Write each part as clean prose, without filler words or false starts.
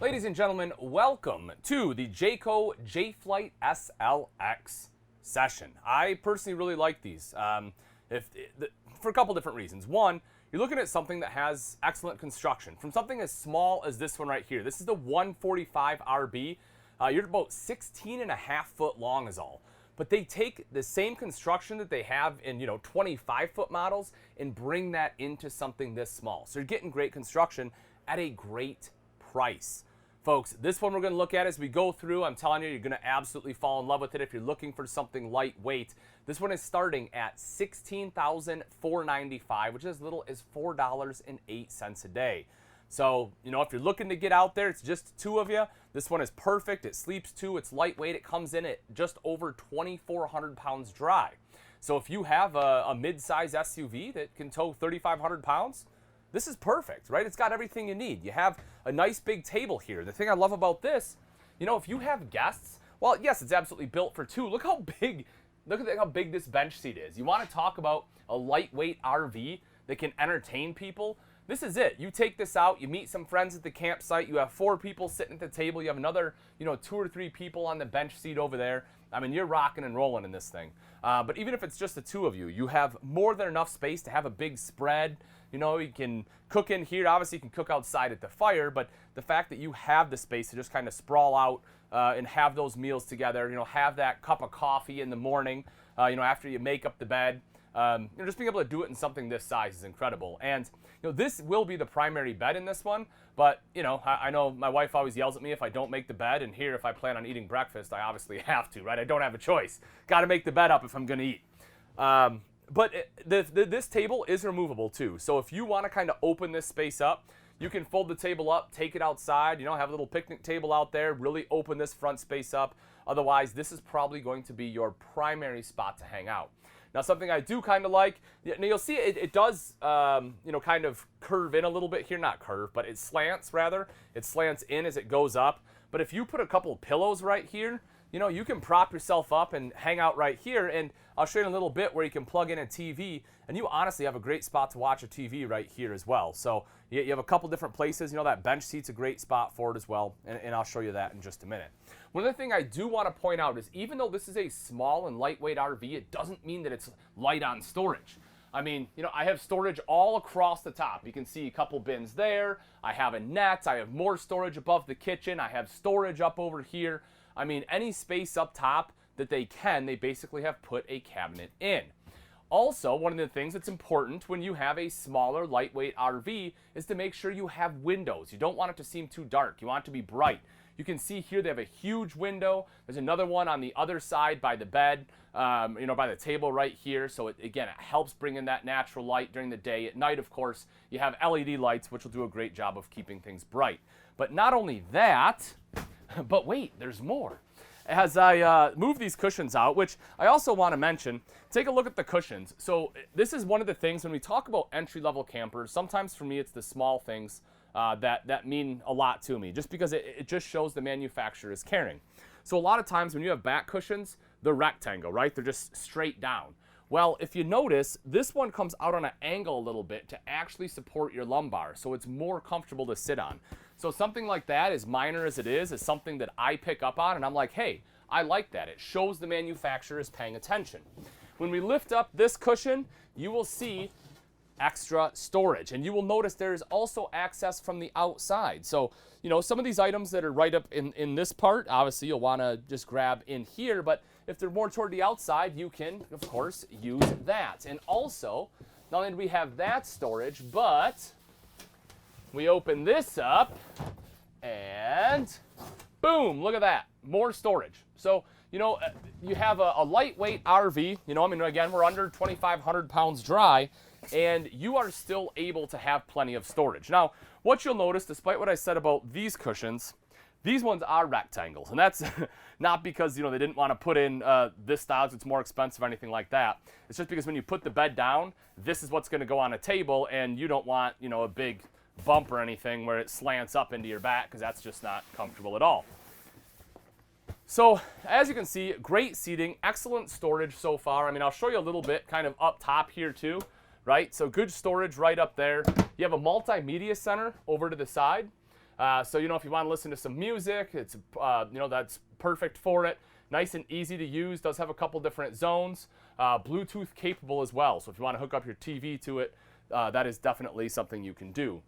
Ladies and gentlemen, welcome to the Jayco Jay Flight SLX session. I personally really like these for a couple different reasons. One, you're looking at something that has excellent construction. From something as small as this one right here. This is the 145RB. You're about 16.5 foot long is all. But they take the same construction that they have in 25-foot models and bring that into something this small. So you're getting great construction at a great price. Folks, this one we're going to look at as we go through. I'm telling you, you're going to absolutely fall in love with it if you're looking for something lightweight. This one is starting at $16,495, which is as little as $4.08 a day. So, if you're looking to get out there, it's just two of you. This one is perfect. It sleeps two. It's lightweight. It comes in at just over 2,400 pounds dry. So if you have a mid-size SUV that can tow 3,500 pounds, this is perfect, right? It's got everything you need. You have a nice big table here. The thing I love about this, if you have guests, well, yes, it's absolutely built for two. Look how big this bench seat is. You want to talk about a lightweight RV that can entertain people? This is it. You take this out, you meet some friends at the campsite, you have 4 people sitting at the table, you have another, 2 or 3 people on the bench seat over there. I mean, you're rocking and rolling in this thing. But even if it's just the two of you, you have more than enough space to have a big spread. You can cook in here. Obviously, you can cook outside at the fire, but the fact that you have the space to just kind of sprawl out and have those meals together, have that cup of coffee in the morning, after you make up the bed, just being able to do it in something this size is incredible. And this will be the primary bed in this one, but I know my wife always yells at me if I don't make the bed, and here if I plan on eating breakfast, I obviously have to, right? I don't have a choice. Got to make the bed up if I'm going to eat. But this table is removable too. So if you want to kind of open this space up, you can fold the table up, take it outside, have a little picnic table out there, really open this front space up. Otherwise, this is probably going to be your primary spot to hang out. Now, something I do kind of like, you'll see it does, kind of curve in a little bit here. Not curve, but it slants rather. It slants in as it goes up. But if you put a couple of pillows right here, you can prop yourself up and hang out right here. And I'll show you in a little bit where you can plug in a TV. And you honestly have a great spot to watch a TV right here as well. So you have a couple different places. That bench seat's a great spot for it as well. And I'll show you that in just a minute. One other thing I do want to point out is even though this is a small and lightweight RV, it doesn't mean that it's light on storage. I mean, I have storage all across the top. You can see a couple bins there. I have a net. I have more storage above the kitchen. I have storage up over here. I mean, any space up top that they basically have put a cabinet in. Also, one of the things that's important when you have a smaller, lightweight RV is to make sure you have windows. You don't want it to seem too dark. You want it to be bright. You can see here they have a huge window. There's another one on the other side by the bed, by the table right here. So again, it helps bring in that natural light during the day. At night, of course, you have LED lights, which will do a great job of keeping things bright. But not only that, but wait, there's more. As I move these cushions out, which I also want to mention, take a look at the cushions. So this is one of the things when we talk about entry-level campers, sometimes for me it's the small things that mean a lot to me, just because it just shows the manufacturer is caring. So a lot of times when you have back cushions, they're rectangle, right? They're just straight down. Well, if you notice, this one comes out on an angle a little bit to actually support your lumbar, so it's more comfortable to sit on. So something like that, as minor as it is something that I pick up on, and I'm like, hey, I like that. It shows the manufacturer is paying attention. When we lift up this cushion, you will see extra storage, and you will notice there is also access from the outside. So, some of these items that are right up in this part, obviously you'll want to just grab in here, but if they're more toward the outside, you can, of course, use that. And also, not only do we have that storage, but we open this up, and boom, look at that, more storage. So, you have a lightweight RV, again, we're under 2,500 pounds dry, and you are still able to have plenty of storage. Now, what you'll notice, despite what I said about these cushions, these ones are rectangles, and that's not because, they didn't want to put in this style, it's more expensive or anything like that. It's just because when you put the bed down, this is what's going to go on a table, and you don't want, a big bump or anything where it slants up into your back, because that's just not comfortable at all. So, as you can see, great seating, excellent storage so far. I'll show you a little bit kind of up top here too, right? So good storage right up there. You have a multimedia center over to the side. So, you know, if you want to listen to some music, it's, you know, that's perfect for it. Nice and easy to use, does have a couple different zones. Bluetooth capable as well, so if you want to hook up your TV to it, that is definitely something you can do.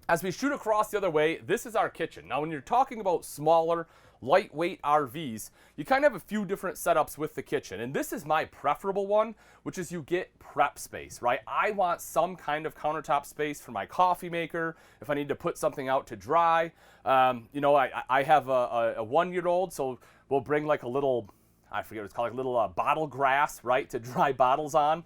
As we shoot across the other way, this is our kitchen. Now, when you're talking about smaller, lightweight RVs, you kind of have a few different setups with the kitchen. And this is my preferable one, which is you get prep space, right? I want some kind of countertop space for my coffee maker, if I need to put something out to dry. You know, I have a 1-year-old, so we'll bring like a little, I forget what it's called, like a little bottle grass, right, to dry bottles on.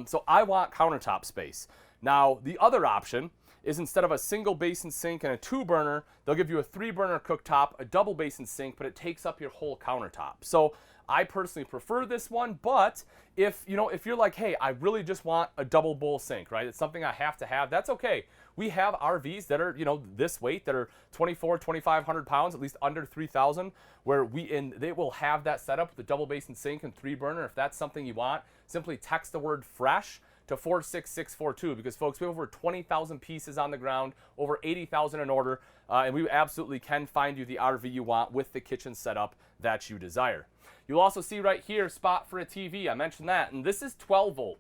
So I want countertop space. Now, the other option is instead of a single basin sink and a 2-burner, they'll give you a 3-burner cooktop, a double basin sink, but it takes up your whole countertop. So I personally prefer this one, but if you're like, hey, I really just want a double bowl sink, right? It's something I have to have, that's okay. We have RVs that are, you know, this weight, that are 2,500 pounds, at least under 3,000, where they will have that setup with the double basin sink and 3-burner. If that's something you want, simply text the word fresh to 46642, because folks, we have over 20,000 pieces on the ground, over 80,000 in order, and we absolutely can find you the RV you want with the kitchen setup that you desire. You'll also see right here, spot for a TV. I mentioned that, and this is 12 volt,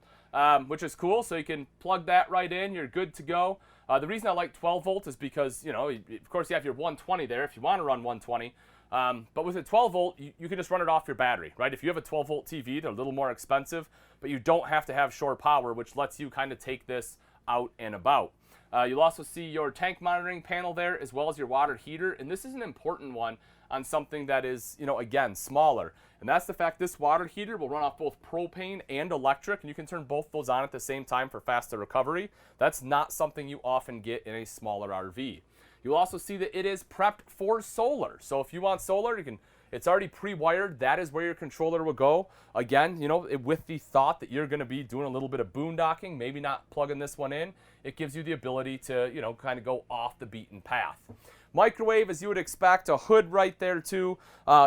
which is cool, so you can plug that right in, you're good to go. The reason I like 12 volt is because, you know, of course you have your 120 there if you want to run 120, but with a 12 volt, you can just run it off your battery, right? If you have a 12 volt TV, they're a little more expensive, but you don't have to have shore power, which lets you kind of take this out and about. You'll also see your tank monitoring panel there, as well as your water heater, and this is an important one on something that is, you know, again, smaller. And that's the fact this water heater will run off both propane and electric, and you can turn both those on at the same time for faster recovery. That's not something you often get in a smaller RV. You'll also see that it is prepped for solar. So if you want solar, it's already pre-wired. That is where your controller will go. Again, you know, with the thought that you're going to be doing a little bit of boondocking, maybe not plugging this one in, it gives you the ability to, you know, kind of go off the beaten path. Microwave, as you would expect, a hood right there too.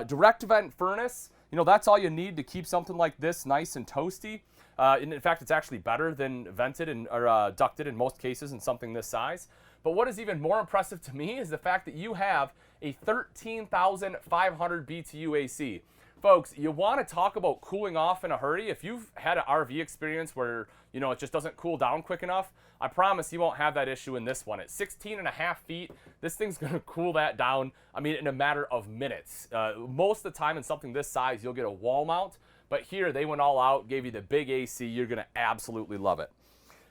Direct vent furnace, you know, that's all you need to keep something like this nice and toasty. And in fact, it's actually better than vented or ducted in most cases in something this size. But what is even more impressive to me is the fact that you have a 13,500 BTU AC. Folks, you want to talk about cooling off in a hurry. If you've had an RV experience where, you know, it just doesn't cool down quick enough, I promise you won't have that issue in this one. At 16.5 feet, this thing's going to cool that down, I mean, in a matter of minutes. Most of the time in something this size, you'll get a wall mount, but here they went all out, gave you the big AC. You're going to absolutely love it.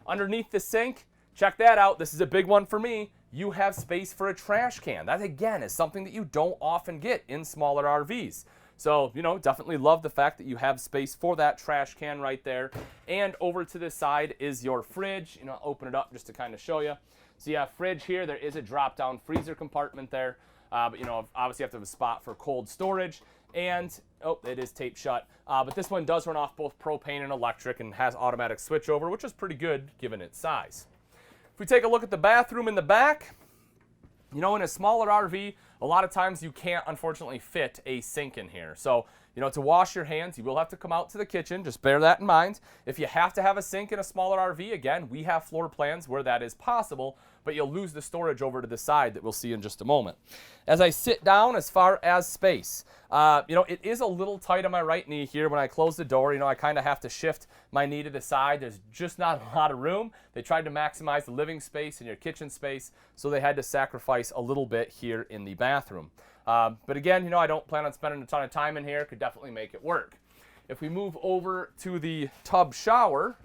Underneath the sink, check that out. This is a big one for me. You have space for a trash can. That, again, is something that you don't often get in smaller RVs. So, you know, definitely love the fact that you have space for that trash can right there. And over to this side is your fridge. You know, I'll open it up just to kind of show you. So you have fridge here. There is a drop-down freezer compartment there. But, you know, obviously you have to have a spot for cold storage. And, oh, it is taped shut. But this one does run off both propane and electric and has automatic switchover, which is pretty good given its size. If we take a look at the bathroom in the back, you know, in a smaller RV, a lot of times you can't, unfortunately, fit a sink in here. So, you know, to wash your hands, you will have to come out to the kitchen. Just bear that in mind. If you have to have a sink in a smaller RV, again, we have floor plans where that is possible, but you'll lose the storage over to the side that we'll see in just a moment. As I sit down, as far as space, you know, it is a little tight on my right knee here. When I close the door, you know, I kind of have to shift my knee to the side. There's just not a lot of room. They tried to maximize the living space and your kitchen space, so they had to sacrifice a little bit here in the bathroom. But again, you know, I don't plan on spending a ton of time in here. Could definitely make it work. If we move over to the tub shower,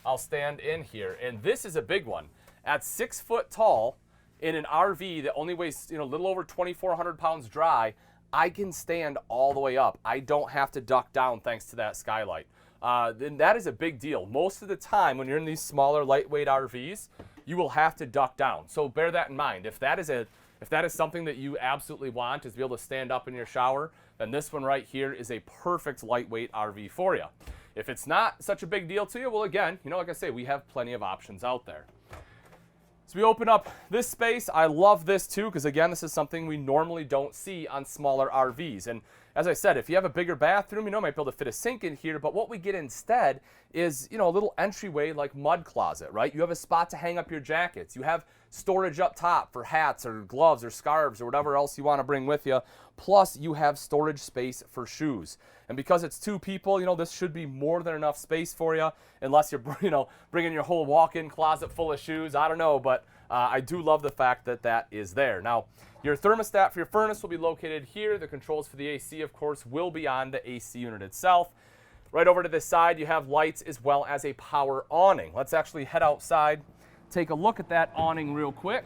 I'll stand in here, and this is a big one. At 6 foot tall, in an RV that only weighs, you know, a little over 2,400 pounds dry, I can stand all the way up. I don't have to duck down thanks to that skylight. Then that is a big deal. Most of the time when you're in these smaller, lightweight RVs, you will have to duck down. So bear that in mind. If that is something that you absolutely want, is to be able to stand up in your shower, then this one right here is a perfect lightweight RV for you. If it's not such a big deal to you, well, again, you know, like I say, we have plenty of options out there. So we open up this space. I love this too, because again, this is something we normally don't see on smaller RVs. And as I said, if you have a bigger bathroom, you know, might be able to fit a sink in here, but what we get instead is, you know, a little entryway like mud closet, right? You have a spot to hang up your jackets. You have storage up top for hats or gloves or scarves or whatever else you want to bring with you. Plus, you have storage space for shoes. And because it's 2 people, you know, this should be more than enough space for you, unless you're, you know, bringing your whole walk-in closet full of shoes. I don't know, but I do love the fact that that is there. Now, your thermostat for your furnace will be located here. The controls for the AC, of course, will be on the AC unit itself. Right over to this side, you have lights as well as a power awning. Let's actually head outside, take a look at that awning real quick.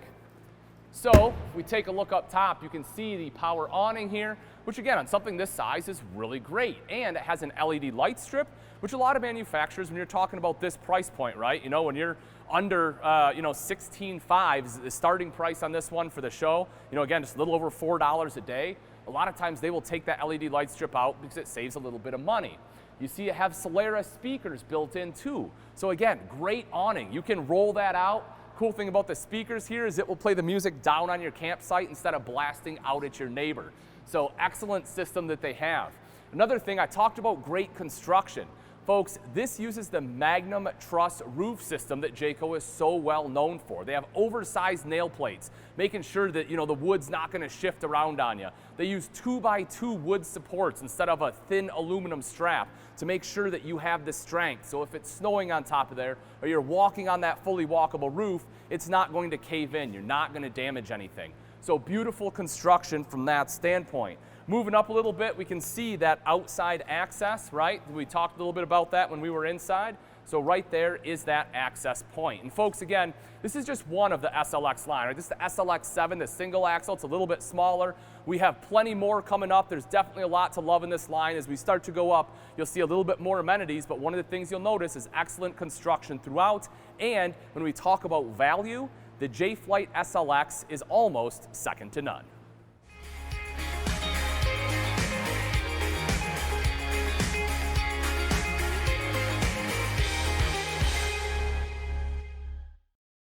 So if we take a look up top, you can see the power awning here, which again, on something this size is really great. And it has an LED light strip, which a lot of manufacturers, when you're talking about this price point, right? You know, when you're under, you know, $16.5 is the starting price on this one for the show. You know, again, just a little over $4 a day. A lot of times they will take that LED light strip out because it saves a little bit of money. You see it have Solaris speakers built in too. So again, great awning. You can roll that out. Cool thing about the speakers here is it will play the music down on your campsite instead of blasting out at your neighbor. So excellent system that they have. Another thing, I talked about great construction. Folks, this uses the Magnum Truss roof system that Jayco is so well known for. They have oversized nail plates, making sure that, you know, the wood's not going to shift around on you. They use 2x2 wood supports instead of a thin aluminum strap to make sure that you have the strength. So if it's snowing on top of there or you're walking on that fully walkable roof, it's not going to cave in. You're not going to damage anything. So beautiful construction from that standpoint. Moving up a little bit, we can see that outside access, right? We talked a little bit about that when we were inside. So right there is that access point. And folks, again, this is just one of the SLX line, right? This is the SLX 7, the single axle. It's a little bit smaller. We have plenty more coming up. There's definitely a lot to love in this line. As we start to go up, you'll see a little bit more amenities, but one of the things you'll notice is excellent construction throughout. And when we talk about value, the Jay Flight SLX is almost second to none.